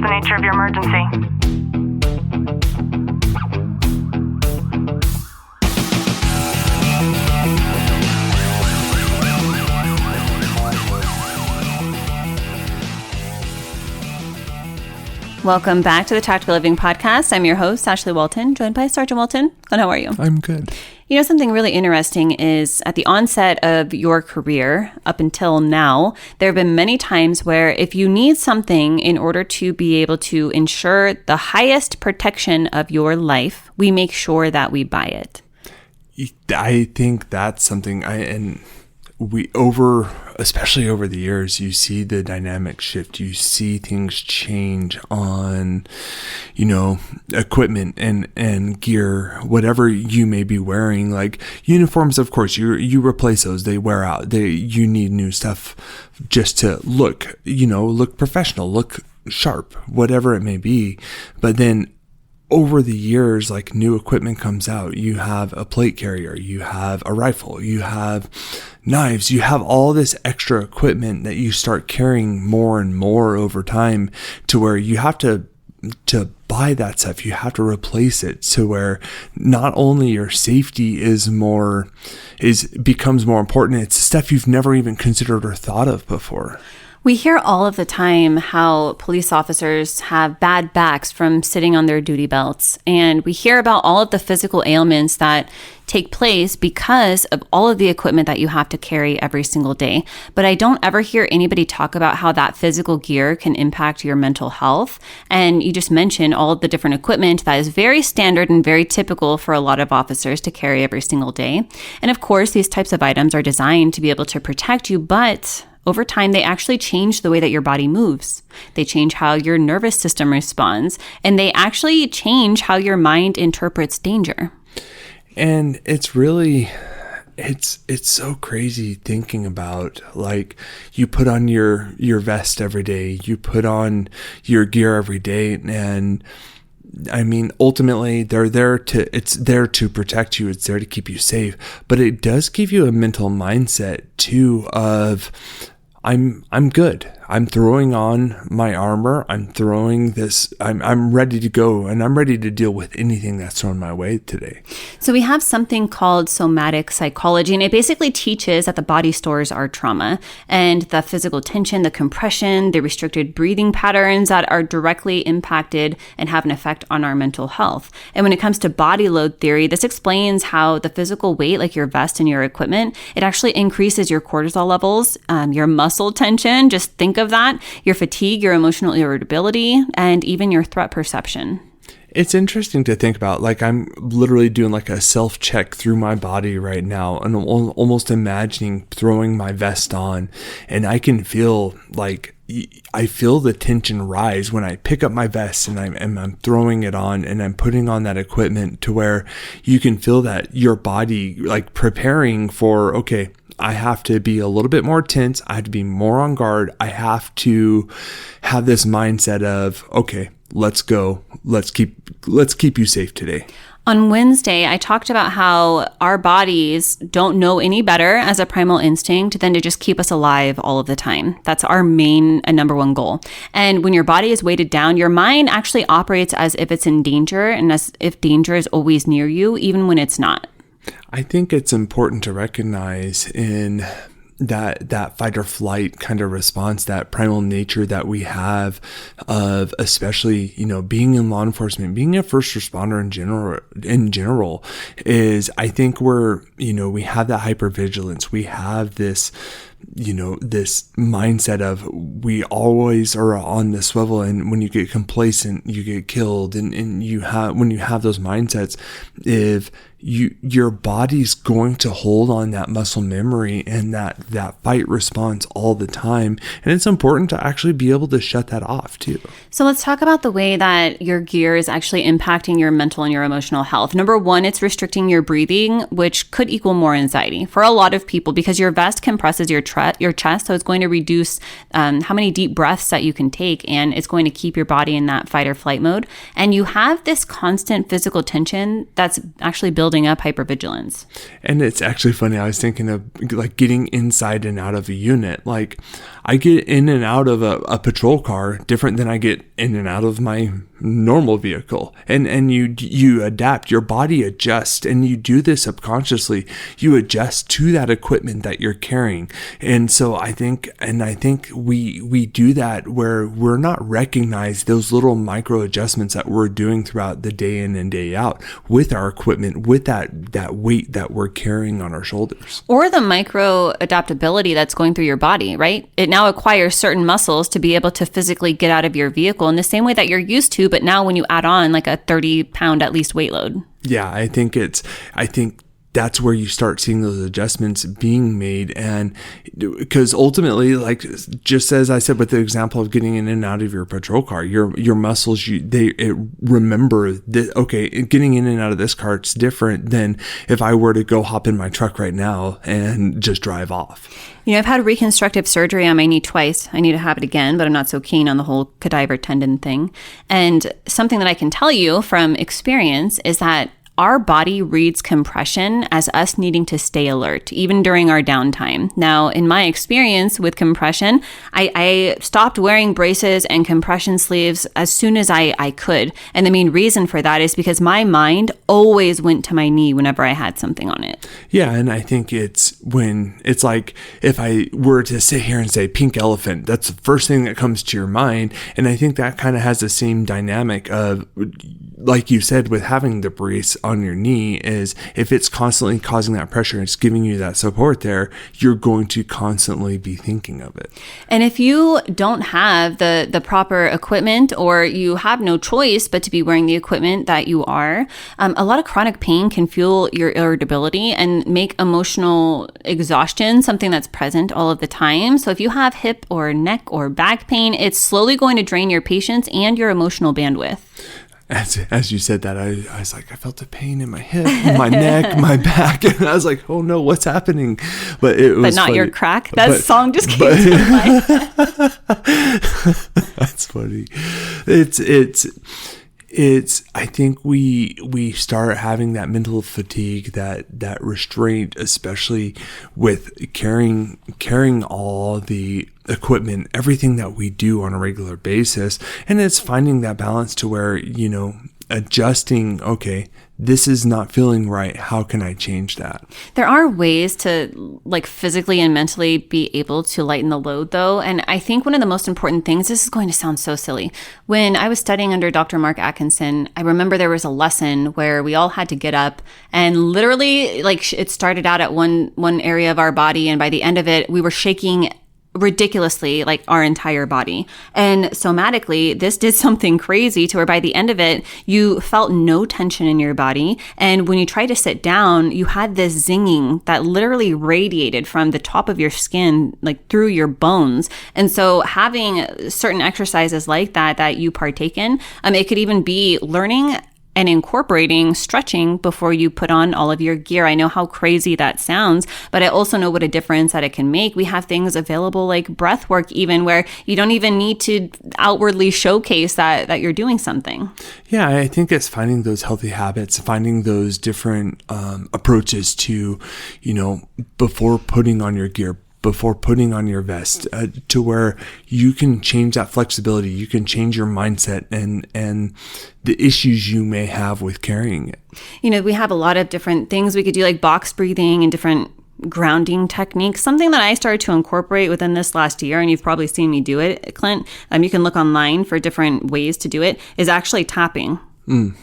the nature of your emergency? Welcome back to the Tactical Living Podcast. I'm your host, Ashley Walton, joined by Sergeant Walton. And how are you? I'm good. You know, something really interesting is at the onset of your career, up until now, there have been many times where if you need something in order to be able to ensure the highest protection of your life, we make sure that we buy it. I think that's something especially over the years, you see the dynamic shift. You see things change on, equipment and gear, whatever you may be wearing. Like uniforms, of course, you replace those. They wear out. You need new stuff just to look professional, look sharp, whatever it may be. But then over the years, like new equipment comes out, you have a plate carrier, you have a rifle, you have knives, you have all this extra equipment that you start carrying more and more over time to where you have to buy that stuff. You have to replace it to where not only your safety becomes more important, it's stuff you've never even considered or thought of before. We hear all of the time how police officers have bad backs from sitting on their duty belts. And we hear about all of the physical ailments that take place because of all of the equipment that you have to carry every single day. But I don't ever hear anybody talk about how that physical gear can impact your mental health. And you just mentioned all of the different equipment that is very standard and very typical for a lot of officers to carry every single day. And of course, these types of items are designed to be able to protect you, but over time, they actually change the way that your body moves. They change how your nervous system responds, and they actually change how your mind interprets danger. And it's really, it's so crazy thinking about, like, you put on your vest every day, you put on your gear every day, and I mean, ultimately, it's there to protect you. It's there to keep you safe, but it does give you a mental mindset too of, I'm good. I'm throwing on my armor. I'm throwing this. I'm ready to go, and I'm ready to deal with anything that's thrown my way today. So we have something called somatic psychology, and it basically teaches that the body stores our trauma and the physical tension, the compression, the restricted breathing patterns that are directly impacted and have an effect on our mental health. And when it comes to body load theory, this explains how the physical weight, like your vest and your equipment, it actually increases your cortisol levels, your muscle tension. Just think of that, your fatigue, your emotional irritability, and even your threat perception. It's interesting to think about. Like, I'm literally doing like a self-check through my body right now, and I'm almost imagining throwing my vest on, and I can feel the tension rise when I pick up my vest and I'm throwing it on and I'm putting on that equipment, to where you can feel that your body like preparing for, okay, I have to be a little bit more tense. I have to be more on guard. I have to have this mindset of, okay, let's go. Let's keep you safe today. On Wednesday, I talked about how our bodies don't know any better as a primal instinct than to just keep us alive all of the time. That's our main and number one goal. And when your body is weighted down, your mind actually operates as if it's in danger and as if danger is always near you, even when it's not. I think it's important to recognize in that fight or flight kind of response, that primal nature that we have of, especially, being in law enforcement, being a first responder in general is, I think we have that hypervigilance. We have this, this mindset of, we always are on the swivel, and when you get complacent, you get killed. And when you have those mindsets, if your body's going to hold on that muscle memory and that fight response all the time. And it's important to actually be able to shut that off too. So let's talk about the way that your gear is actually impacting your mental and your emotional health. Number one, it's restricting your breathing, which could equal more anxiety for a lot of people, because your vest compresses your chest. So it's going to reduce how many deep breaths that you can take, and it's going to keep your body in that fight or flight mode. And you have this constant physical tension that's actually building building up hypervigilance. And it's actually funny. I was thinking of like getting inside and out of a unit. Like I get in and out of a patrol car different than I get in and out of my normal vehicle. And you adapt, your body adjusts, and you do this subconsciously. You adjust to that equipment that you're carrying. And so I think we do that where we're not recognize those little micro adjustments that we're doing throughout the day in and day out with our equipment, with that weight that we're carrying on our shoulders. Or the micro adaptability that's going through your body, right? It now acquires certain muscles to be able to physically get out of your vehicle in the same way that you're used to, but now when you add on like a 30-pound at least weight load. Yeah, I think that's where you start seeing those adjustments being made. And because ultimately, like just as I said with the example of getting in and out of your patrol car, your muscles, remember that, okay, getting in and out of this car, it's different than if I were to go hop in my truck right now and just drive off. You know, I've had reconstructive surgery on my knee twice. I need to have it again, but I'm not so keen on the whole cadaver tendon thing. And something that I can tell you from experience is that our body reads compression as us needing to stay alert, even during our downtime. Now, in my experience with compression, I stopped wearing braces and compression sleeves as soon as I could. And the main reason for that is because my mind always went to my knee whenever I had something on it. Yeah, and I think it's like if I were to sit here and say pink elephant, that's the first thing that comes to your mind. And I think that kind of has the same dynamic of, like you said, with having the brace on your knee, is if it's constantly causing that pressure and it's giving you that support there, you're going to constantly be thinking of it. And if you don't have the proper equipment, or you have no choice but to be wearing the equipment that you are, a lot of chronic pain can fuel your irritability and make emotional exhaustion something that's present all of the time. So if you have hip or neck or back pain, it's slowly going to drain your patience and your emotional bandwidth. As you said that, I was like, I felt a pain in my hip, my neck, my back. And I was like, oh no, what's happening? But it was not funny. Your crack. That song just came to mind. That's funny. It's I think we start having that mental fatigue, that restraint, especially with carrying all the equipment, everything that we do on a regular basis. And it's finding that balance to where, adjusting, okay, this is not feeling right. How can I change that? There are ways to like physically and mentally be able to lighten the load though. And I think one of the most important things, this is going to sound so silly. When I was studying under Dr. Mark Atkinson, I remember there was a lesson where we all had to get up and literally like it started out at one area of our body. And by the end of it, we were shaking ridiculously, like our entire body. And somatically, this did something crazy to where by the end of it, you felt no tension in your body. And when you tried to sit down, you had this zinging that literally radiated from the top of your skin, like through your bones. And so having certain exercises like that you partake in, it could even be learning and incorporating stretching before you put on all of your gear. I know how crazy that sounds, but I also know what a difference that it can make. We have things available like breath work, even where you don't even need to outwardly showcase that you're doing something. Yeah, I think it's finding those healthy habits, finding those different approaches to, before putting on your gear, before putting on your vest, to where you can change that flexibility, you can change your mindset and the issues you may have with carrying it. We have a lot of different things we could do, like box breathing and different grounding techniques. Something that I started to incorporate within this last year, and you've probably seen me do it, Clint, you can look online for different ways to do it, is actually tapping.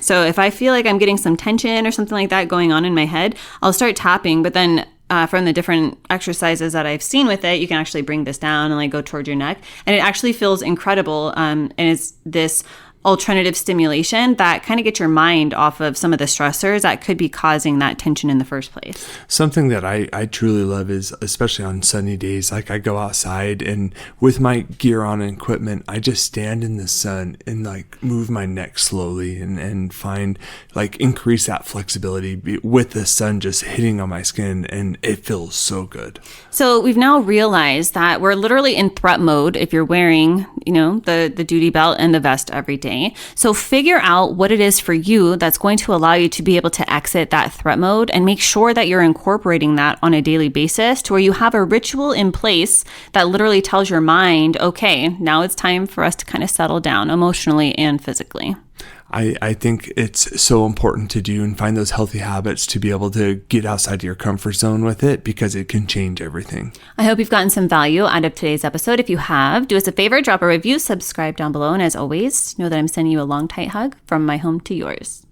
So if I feel like I'm getting some tension or something like that going on in my head, I'll start tapping, but then from the different exercises that I've seen with it, you can actually bring this down and like go toward your neck. And it actually feels incredible. And it's this alternative stimulation that kind of gets your mind off of some of the stressors that could be causing that tension in the first place. Something that I truly love is, especially on sunny days, like I go outside and with my gear on and equipment, I just stand in the sun and like move my neck slowly and find like increase that flexibility with the sun just hitting on my skin, and it feels so good. So we've now realized that we're literally in threat mode if you're wearing, the duty belt and the vest every day. day. So figure out what it is for you that's going to allow you to be able to exit that threat mode, and make sure that you're incorporating that on a daily basis to where you have a ritual in place that literally tells your mind, okay, now it's time for us to kind of settle down emotionally and physically. I think it's so important to do and find those healthy habits to be able to get outside of your comfort zone with it, because it can change everything. I hope you've gotten some value out of today's episode. If you have, do us a favor, drop a review, subscribe down below. And as always, know that I'm sending you a long, tight hug from my home to yours.